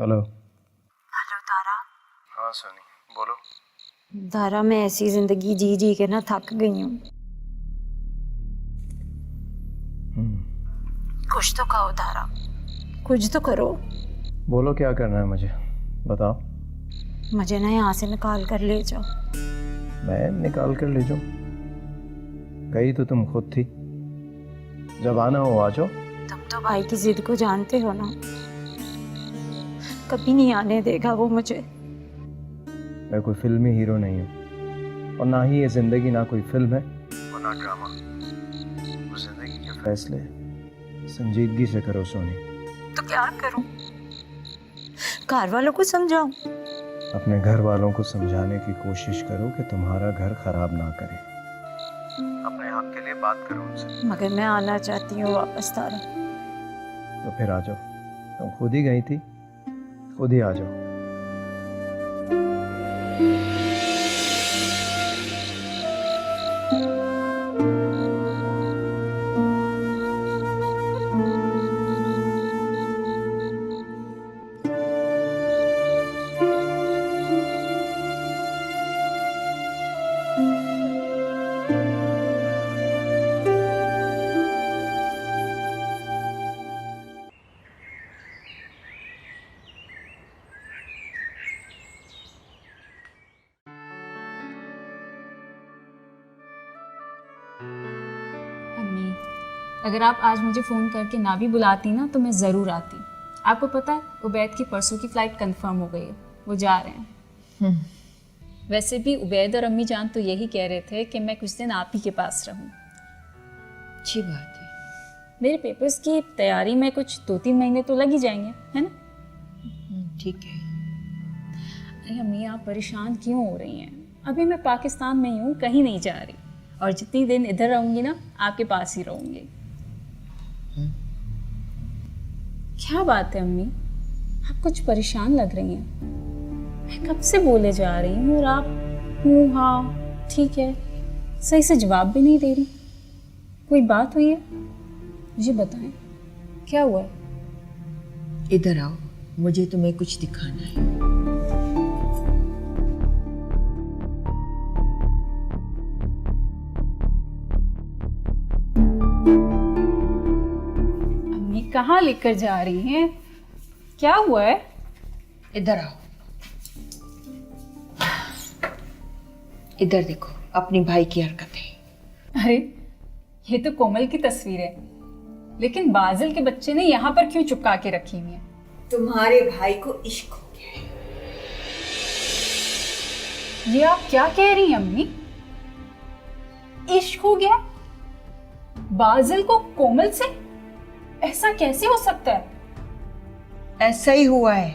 Hello. Hello तारा। हाँ सोनी बोलो। तारा, मैं ऐसी जिंदगी जी जी के ना थक गई हूँ। कुछ तो कहो तारा, कुछ तो करो। बोलो क्या करना है मुझे, बताओ। मुझे ना यहाँ से निकाल कर ले जाओ। मैं निकाल कर ले जाऊँ? गई तो तुम खुद थी, जब आना हो आ जाओ। तुम तो भाई की जिद को जानते हो ना, कभी नहीं आने देगा वो मुझे। मैं कोई फिल्मी हीरो नहीं हूँ, और ना ही ये जिंदगी ना कोई फिल्म है और ना ड्रामा। वो जिंदगी के फैसले संजीदगी से करो सोनी। तो क्या करूं? घर वालों को समझाऊं? अपने घर वालों को समझाने की कोशिश करो कि तुम्हारा घर खराब ना करे। अपने हक के लिए बात करो उनसे। मगर मैं आना चाहती हूँ वापस तारा। तो फिर आ जाओ, तुम खुद ही गई थी, खुद ही आ जाओ। अम्मी, अगर आप आज मुझे फ़ोन करके ना भी बुलाती ना तो मैं ज़रूर आती। आपको पता है उबैद की परसों की फ़्लाइट कंफर्म हो गई है, वो जा रहे हैं। वैसे भी उबैद और अम्मी जान तो यही कह रहे थे कि मैं कुछ दिन आप ही के पास रहूं। अच्छी बात है। मेरे पेपर्स की तैयारी में कुछ 2-3 महीने तो लग ही जाएंगे, है ना? ठीक है। अरे अम्मी, आप परेशान क्यों हो रही हैं? अभी मैं पाकिस्तान में ही हूँ, कहीं नहीं जा रही, और जितनी दिन इधर रहूँगी ना आपके पास ही रहूँगी। क्या बात है अम्मी, आप कुछ परेशान लग रही हैं। मैं कब से बोले जा रही हूँ और आप हूँ हाँ ठीक है सही से जवाब भी नहीं दे रही। कोई बात हुई है? मुझे बताएं, क्या हुआ है? इधर आओ, मुझे तुम्हें कुछ दिखाना है। अम्मी कहाँ लेकर जा रही हैं? क्या हुआ है? इधर आओ, इधर देखो अपनी भाई की हरकतें। अरे ये तो कोमल की तस्वीर है, लेकिन बाजिल के बच्चे ने यहाँ पर क्यों चिपका के रखी हुई है? तुम्हारे भाई को इश्क हो गया है। ये आप क्या कह रही हैं अम्मी? इश्क हो गया बाजिल को कोमल से? ऐसा कैसे हो सकता है? ऐसा ही हुआ है।